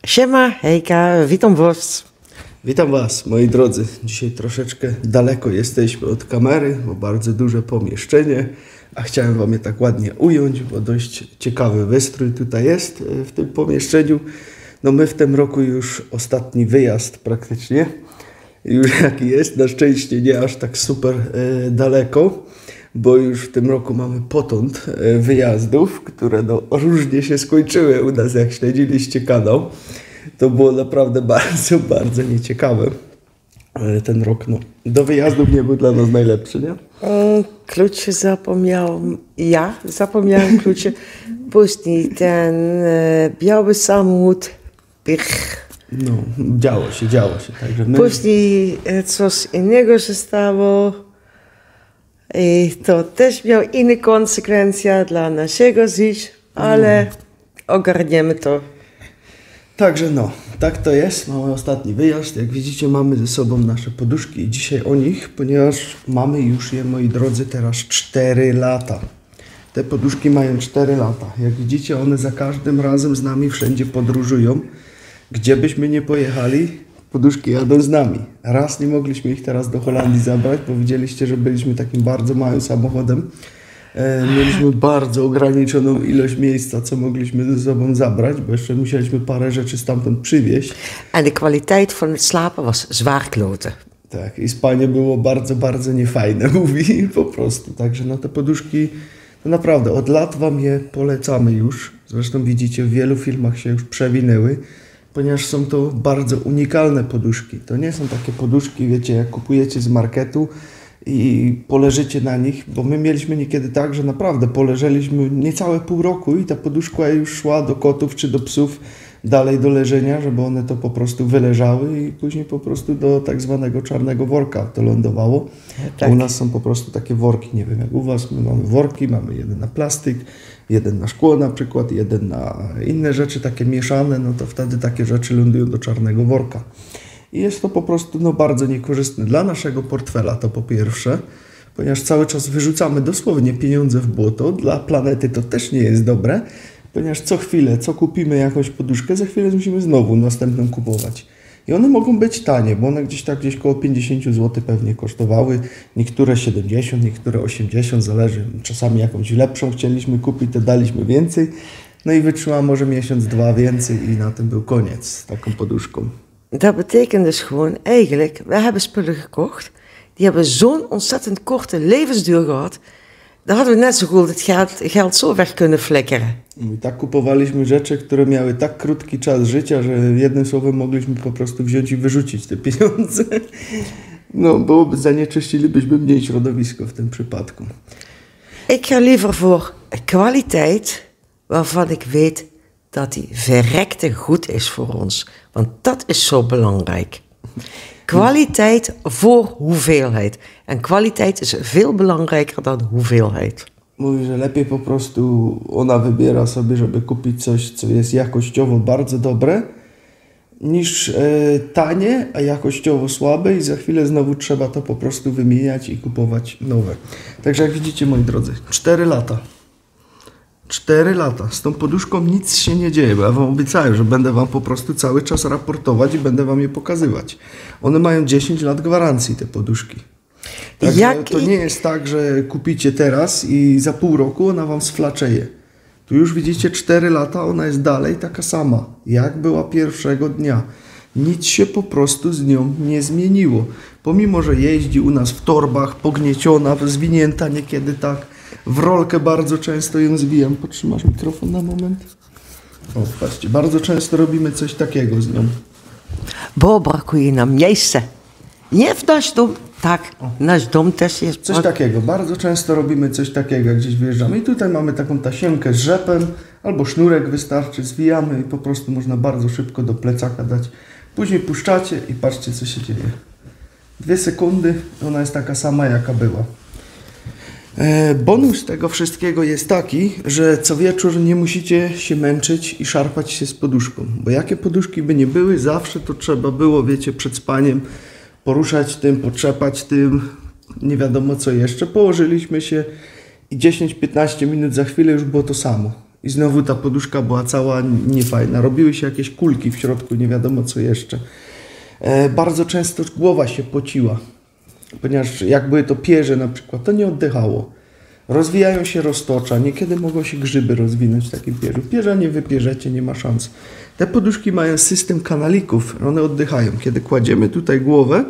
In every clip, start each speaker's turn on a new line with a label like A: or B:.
A: Siema, hejka, witam was.
B: Witam Was, moi drodzy. Dzisiaj troszeczkę daleko jesteśmy od kamery, bo bardzo duże pomieszczenie, a chciałem Wam je tak ładnie ująć, bo dość ciekawy wystrój tutaj jest w tym pomieszczeniu. No my w tym roku już ostatni wyjazd praktycznie, już jaki jest, na szczęście nie aż tak super daleko, bo już w tym roku mamy potąd wyjazdów, które no różnie się skończyły u nas, jak śledziliście kanał. To było naprawdę bardzo, bardzo nieciekawe. Ten rok, no, do wyjazdów nie był dla nas najlepszy, nie?
A: Klucze zapomniałem, ja zapomniałem klucze. Później ten biały samochód,
B: No, działo się. Także my...
A: Później coś innego się stało. I to też miało inne konsekwencje dla naszego życia, ale ogarniemy to.
B: Także no, tak to jest. Mamy ostatni wyjazd. Jak widzicie, mamy ze sobą nasze poduszki i dzisiaj o nich, ponieważ mamy już je, moi drodzy, teraz 4 lata. Te poduszki mają 4 lata. Jak widzicie, one za każdym razem z nami wszędzie podróżują. Gdzie byśmy nie pojechali, poduszki jadą z nami. Raz nie mogliśmy ich teraz do Holandii zabrać, bo widzieliście, że byliśmy takim bardzo małym samochodem. Mieliśmy bardzo ograniczoną ilość miejsca, co mogliśmy ze sobą zabrać, bo jeszcze musieliśmy parę rzeczy stamtąd przywieźć.
A: En de kwaliteit van het slapen was zwaar kloten.
B: Tak, i spanie było bardzo, bardzo niefajne, mówi po prostu. Także no te poduszki, to naprawdę od lat Wam je polecamy już. Zresztą widzicie, w wielu filmach się już przewinęły, ponieważ są to bardzo unikalne poduszki. To nie są takie poduszki, wiecie, jak kupujecie z marketu i poleżycie na nich, bo my mieliśmy niekiedy tak, że naprawdę poleżeliśmy niecałe pół roku i ta poduszka już szła do kotów czy do psów dalej do leżenia, żeby one to po prostu wyleżały i później po prostu do tak zwanego czarnego worka to lądowało.
A: Tak.
B: U nas są po prostu takie worki, nie wiem jak u Was, my mamy worki, mamy jeden na plastyk, jeden na szkło na przykład, jeden na inne rzeczy takie mieszane, no to wtedy takie rzeczy lądują do czarnego worka. I jest to po prostu no, bardzo niekorzystne dla naszego portfela, to po pierwsze, ponieważ cały czas wyrzucamy dosłownie pieniądze w błoto. Dla planety to też nie jest dobre, ponieważ co chwilę, co kupimy jakąś poduszkę, za chwilę musimy znowu następną kupować. I one mogą być tanie, bo one gdzieś koło 50 zł pewnie kosztowały. Niektóre 70, niektóre 80, zależy. Czasami jakąś lepszą chcieliśmy kupić, to daliśmy więcej. No i wytrzymała może miesiąc, dwa więcej i na tym był koniec z taką poduszką.
A: Dat betekent dus gewoon eigenlijk, we hebben spullen gekocht, die hebben zo'n ontzettend korte levensduur gehad, daar hadden we net zo goed het geld zo weg kunnen flikkeren.
B: I tak kupowaliśmy rzeczy, które miały tak krótki czas życia, że jednym słowem mogliśmy po prostu wziąć i wyrzucić te pieniądze. No, zanieczyścilibyśmy mniej środowisko w tym przypadku.
A: Ik ga liever voor kwaliteit, waarvan ik weet dat die verrekte goed is voor ons. Want dat is zo belangrijk. Kwaliteit voor hoeveelheid. En kwaliteit is veel belangrijker dan hoeveelheid.
B: Mówi, że lepiej po prostu ona wybiera sobie, żeby kupić coś, co jest jakościowo bardzo dobre, niż tanie, a jakościowo słabe i za chwilę znowu trzeba to po prostu wymieniać i kupować nowe. Także jak widzicie, moi drodzy, 4 lata. 4 lata. Z tą poduszką nic się nie dzieje, bo ja Wam obiecałem, że będę Wam po prostu cały czas raportować i będę Wam je pokazywać. One mają 10 lat gwarancji, te poduszki. Także to nie jest tak, że kupicie teraz i za pół roku ona Wam sflaczeje. Tu już widzicie 4 lata, ona jest dalej taka sama, jak była pierwszego dnia. Nic się po prostu z nią nie zmieniło. Pomimo, że jeździ u nas w torbach, pognieciona, zwinięta niekiedy tak, w rolkę bardzo często ją zwijam. Potrzymasz mikrofon na moment? O, patrzcie, bardzo często robimy coś takiego z nią.
A: Bo brakuje nam miejsca. Nie w nasz dom, tak, nasz dom też jest...
B: Coś takiego, bardzo często robimy coś takiego, jak gdzieś wyjeżdżamy. I tutaj mamy taką tasiemkę z rzepem, albo sznurek wystarczy, zwijamy i po prostu można bardzo szybko do plecaka dać. Później puszczacie i patrzcie, co się dzieje. 2 sekundy, ona jest taka sama, jaka była. Bonus tego wszystkiego jest taki, że co wieczór nie musicie się męczyć i szarpać się z poduszką. Bo jakie poduszki by nie były, zawsze to trzeba było, wiecie, przed spaniem poruszać tym, potrzepać tym, nie wiadomo co jeszcze. Położyliśmy się i 10-15 minut za chwilę już było to samo. I znowu ta poduszka była cała niefajna. Robiły się jakieś kulki w środku, nie wiadomo co jeszcze. Bardzo często głowa się pociła, ponieważ jak były to pierze na przykład, to nie oddychało. Rozwijają się roztocza, niekiedy mogą się grzyby rozwinąć w takim pierzu. Pierza nie wypierzecie, nie ma szans. Te poduszki mają system kanalików, one oddychają. Kiedy kładziemy tutaj głowę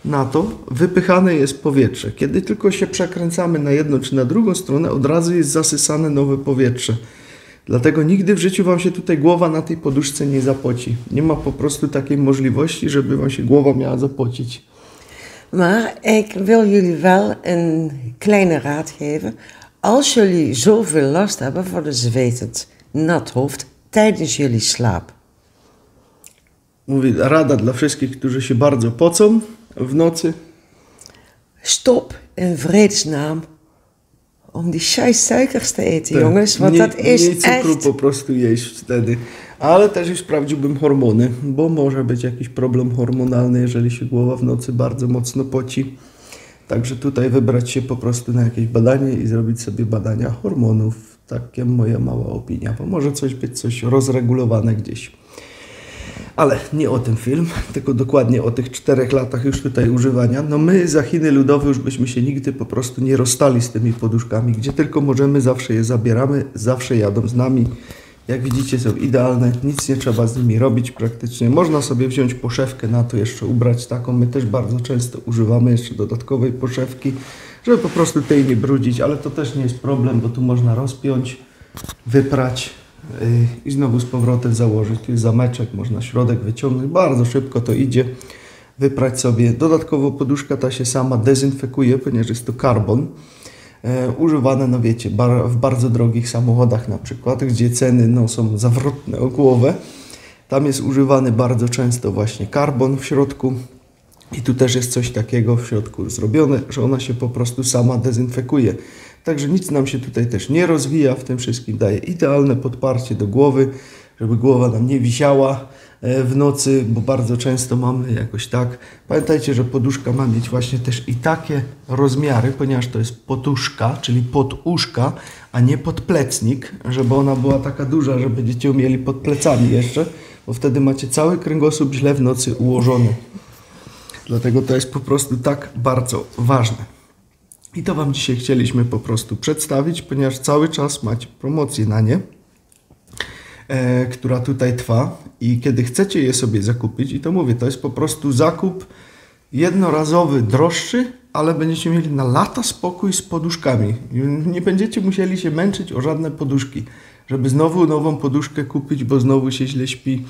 B: na to, wypychane jest powietrze. Kiedy tylko się przekręcamy na jedną czy na drugą stronę, od razu jest zasysane nowe powietrze. Dlatego nigdy w życiu Wam się tutaj głowa na tej poduszce nie zapoci. Nie ma po prostu takiej możliwości, żeby Wam się głowa miała zapocić.
A: Maar ik wil jullie wel een kleine raad geven. Als jullie zoveel last hebben van een zwetend nat hoofd tijdens jullie slaap.
B: Mówi rada dla wszystkich, którzy się bardzo pocą w nocy.
A: Stop in vredesnaam om die scheiß suikers te eten, jongens. Want dat is
B: mniej cukru
A: echt...
B: po prostu jeść wtedy. Ale też już sprawdziłbym hormony, bo może być jakiś problem hormonalny, jeżeli się głowa w nocy bardzo mocno poci. Także tutaj wybrać się po prostu na jakieś badanie i zrobić sobie badania hormonów. Taka moja mała opinia, bo może być rozregulowane gdzieś. Ale nie o tym film, tylko dokładnie o tych 4 latach już tutaj używania. No my za Chiny Ludowe już byśmy się nigdy po prostu nie rozstali z tymi poduszkami. Gdzie tylko możemy, zawsze je zabieramy, zawsze jadą z nami. Jak widzicie, są idealne, nic nie trzeba z nimi robić praktycznie. Można sobie wziąć poszewkę na to, jeszcze ubrać taką. My też bardzo często używamy jeszcze dodatkowej poszewki, żeby po prostu tej nie brudzić, ale to też nie jest problem, bo tu można rozpiąć, wyprać i znowu z powrotem założyć. Tu jest zameczek, można środek wyciągnąć, bardzo szybko to idzie. Wyprać sobie. Dodatkowo poduszka ta się sama dezynfekuje, ponieważ jest to karbon. Używane, no wiecie, w bardzo drogich samochodach na przykład, gdzie ceny są zawrotne o głowę. Tam jest używany bardzo często właśnie karbon w środku i tu też jest coś takiego w środku zrobione, że ona się po prostu sama dezynfekuje. Także nic nam się tutaj też nie rozwija, w tym wszystkim daje idealne podparcie do głowy, żeby głowa nam nie wisiała w nocy, bo bardzo często mamy jakoś tak. Pamiętajcie, że poduszka ma mieć właśnie też i takie rozmiary, ponieważ to jest poduszka, czyli poduszka, a nie podplecnik, żeby ona była taka duża, że będziecie ją mieli pod plecami jeszcze, bo wtedy macie cały kręgosłup źle w nocy ułożony. Dlatego to jest po prostu tak bardzo ważne. I to Wam dzisiaj chcieliśmy po prostu przedstawić, ponieważ cały czas macie promocję na nie, która tutaj trwa i kiedy chcecie je sobie zakupić, i to mówię, to jest po prostu zakup jednorazowy, droższy, ale będziecie mieli na lata spokój z poduszkami. Nie będziecie musieli się męczyć o żadne poduszki, żeby znowu nową poduszkę kupić, bo znowu się źle śpi.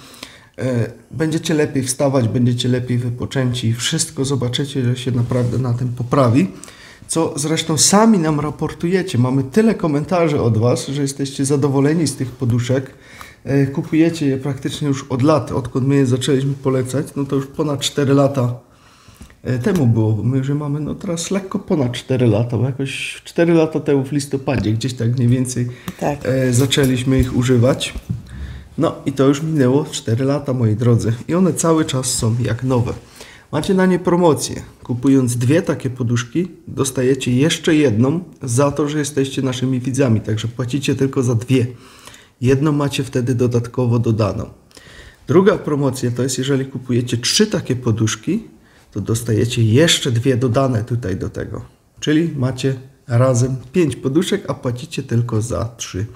B: Będziecie lepiej wstawać, będziecie lepiej wypoczęci, wszystko zobaczycie, że się naprawdę na tym poprawi. Co zresztą sami nam raportujecie. Mamy tyle komentarzy od Was, że jesteście zadowoleni z tych poduszek. Kupujecie je praktycznie już od lat, odkąd my je zaczęliśmy polecać. No to już ponad 4 lata temu było, bo my już mamy no teraz lekko ponad 4 lata, bo jakoś 4 lata temu w listopadzie, gdzieś tak mniej więcej
A: Tak.
B: Zaczęliśmy ich używać. No i to już minęło 4 lata, moi drodzy. I one cały czas są jak nowe. Macie na nie promocję. Kupując 2 takie poduszki, dostajecie jeszcze jedną za to, że jesteście naszymi widzami. Także płacicie tylko za 2. Jedną macie wtedy dodatkowo dodaną. Druga promocja to jest, jeżeli kupujecie 3 takie poduszki, to dostajecie jeszcze 2 dodane tutaj do tego. Czyli macie razem 5 poduszek, a płacicie tylko za 3.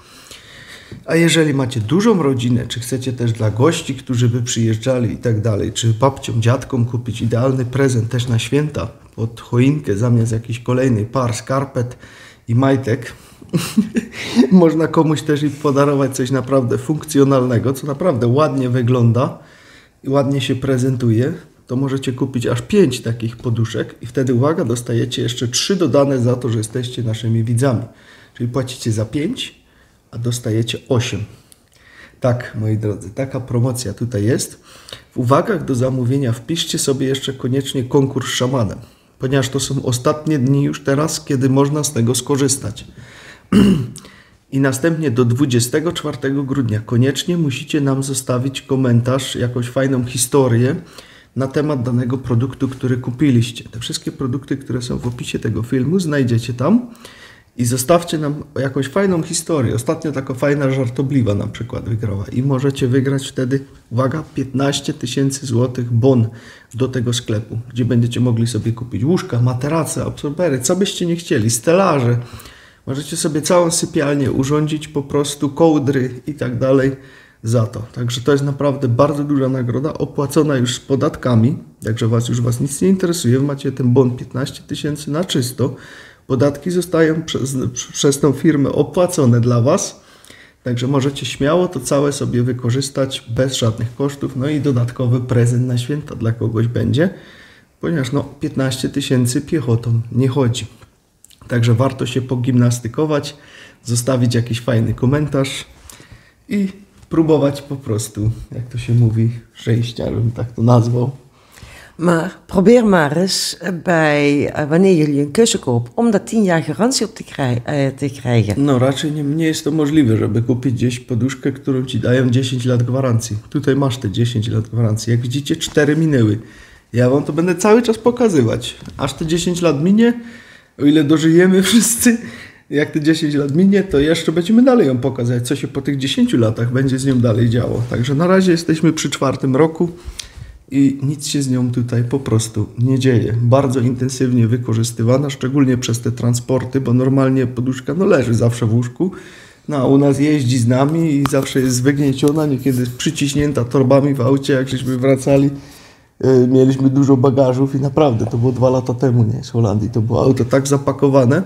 B: A jeżeli macie dużą rodzinę, czy chcecie też dla gości, którzy by przyjeżdżali i tak dalej, czy babciom, dziadkom kupić idealny prezent też na święta, pod choinkę zamiast jakiejś kolejnej par skarpet i majtek, można komuś też i podarować coś naprawdę funkcjonalnego, co naprawdę ładnie wygląda i ładnie się prezentuje, to możecie kupić aż 5 takich poduszek i wtedy, uwaga, dostajecie jeszcze 3 dodane za to, że jesteście naszymi widzami. Czyli płacicie za 5, a dostajecie 8. Tak, moi drodzy, taka promocja tutaj jest. W uwagach do zamówienia wpiszcie sobie jeszcze koniecznie konkurs z szamanem, ponieważ to są ostatnie dni już teraz, kiedy można z tego skorzystać. I następnie do 24 grudnia koniecznie musicie nam zostawić komentarz, jakąś fajną historię na temat danego produktu, który kupiliście. Te wszystkie produkty, które są w opisie tego filmu, znajdziecie tam. i zostawcie nam jakąś fajną historię. Ostatnio taka fajna żartobliwa na przykład wygrała i możecie wygrać wtedy, uwaga, 15 000 złotych bon do tego sklepu, gdzie będziecie mogli sobie kupić łóżka, materace, absorbery, co byście nie chcieli, stelaże. Możecie sobie całą sypialnię urządzić, po prostu kołdry i tak dalej za to. Także to jest naprawdę bardzo duża nagroda, opłacona już z podatkami, także was nic nie interesuje, macie ten bon 15 000 na czysto. Podatki zostają przez tą firmę opłacone dla was, także możecie śmiało to całe sobie wykorzystać bez żadnych kosztów, no i dodatkowy prezent na święta dla kogoś będzie, ponieważ 15 000 piechotą nie chodzi. Także warto się pogimnastykować, zostawić jakiś fajny komentarz i próbować po prostu, jak to się mówi, szczęścia, żebym tak to nazwał.
A: Maar probeer maar eens wanneer jullie een kussen kopen, om daar 10 jaar garantie op te krijgen.
B: No raczej nie jest to możliwe, żeby kupić gdzieś poduszkę, którą ci dają 10 lat gwarancji. Tutaj masz te 10 lat gwarancji. Jak widzicie, 4 minęły. Ja wam to będę cały czas pokazywać. Aż te 10 lat minie, o ile dożyjemy wszyscy, jak te 10 lat minie, to jeszcze będziemy dalej ją pokazać, co się po tych 10 latach będzie z nią dalej działo. Także na razie jesteśmy przy 4. roku i nic się z nią tutaj po prostu nie dzieje. Bardzo intensywnie wykorzystywana, szczególnie przez te transporty, bo normalnie poduszka leży zawsze w łóżku, a u nas jeździ z nami i zawsze jest wygnieciona, niekiedy przyciśnięta torbami w aucie, jak żeśmy wracali. Mieliśmy dużo bagażów i naprawdę, to było 2 lata temu, nie, z Holandii, to było auto tak zapakowane.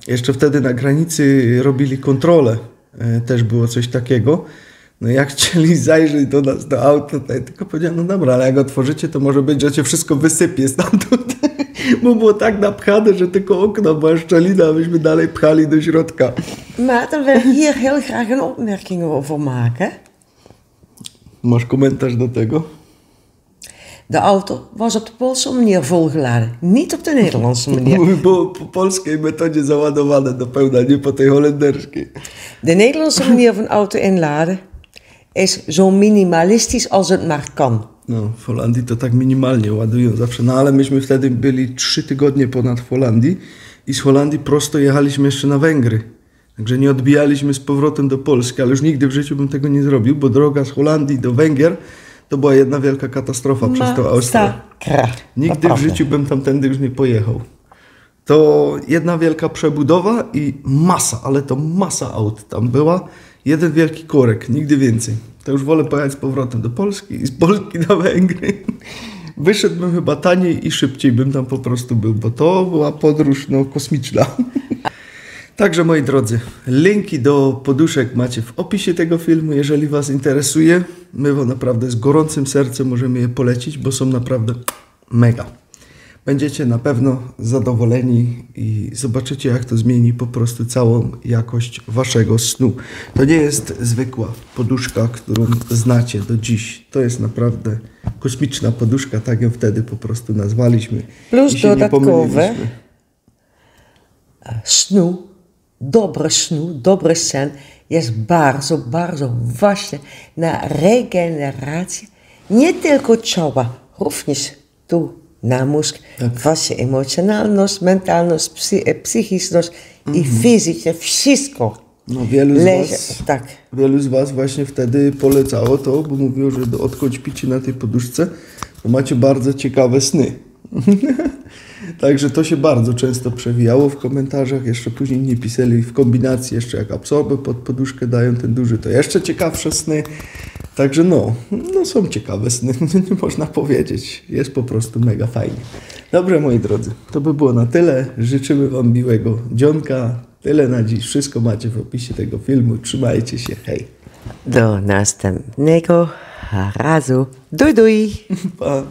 B: Jeszcze wtedy na granicy robili kontrolę, też było coś takiego. No jak chcieli zajrzeć do nas, do auta, to ja tylko powiedziałem, no dobra, ale jak otworzycie, to może być, że cię wszystko wysypie stamtąd. Bo było tak napchane, że tylko okno była szczelina, a myśmy dalej pchali do środka.
A: Maar dan wil ik hier heel graag een opmerking over maken.
B: Masz komentarz do tego?
A: De auto was op de Poolse manier volgeladen, niet op de Nederlandse manier.
B: Było po polskiej metodzie załadowane do pełna, nie po tej holenderskiej.
A: De Nederlandse manier van auto inladen is zo minimalistisch als het maar kan.
B: No, w Holandii to tak minimalnie ładują zawsze, no ale myśmy wtedy byli 3 tygodnie ponad w Holandii i z Holandii prosto jechaliśmy jeszcze na Węgry. Także nie odbijaliśmy z powrotem do Polski, ale już nigdy w życiu bym tego nie zrobił, bo droga z Holandii do Węgier to była jedna wielka katastrofa przez tą Austrię. Nigdy w życiu bym tamtędy już nie pojechał. To jedna wielka przebudowa i masa, ale to masa aut tam była. Jeden wielki korek, nigdy więcej. To już wolę pojechać z powrotem do Polski i z Polski na Węgry. Wyszedłbym chyba taniej i szybciej bym tam po prostu był, bo to była podróż kosmiczna. Także moi drodzy, linki do poduszek macie w opisie tego filmu, jeżeli was interesuje. My wam naprawdę z gorącym sercem możemy je polecić, bo są naprawdę mega. Będziecie na pewno zadowoleni i zobaczycie, jak to zmieni po prostu całą jakość waszego snu. To nie jest zwykła poduszka, którą znacie do dziś. To jest naprawdę kosmiczna poduszka, tak ją wtedy po prostu nazwaliśmy.
A: Plus dodatkowe snu, dobry sen jest bardzo, bardzo ważny na regenerację nie tylko ciała, również tu na mózg, wasza emocjonalność, mentalność, psychiczność i fizycznie, wszystko.
B: No, wielu z was właśnie wtedy polecało to, bo mówiło, że odkąd śpicie na tej poduszce, to macie bardzo ciekawe sny. Także to się bardzo często przewijało w komentarzach, jeszcze później nie pisali w kombinacji, jeszcze jak absorbę pod poduszkę dają ten duży, to jeszcze ciekawsze sny. Także no są ciekawe sny, nie można powiedzieć. Jest po prostu mega fajnie. Dobrze, moi drodzy, to by było na tyle. Życzymy wam miłego dzionka. Tyle na dziś. Wszystko macie w opisie tego filmu. Trzymajcie się. Hej.
A: Do następnego razu. Doj, doj.
B: Pa.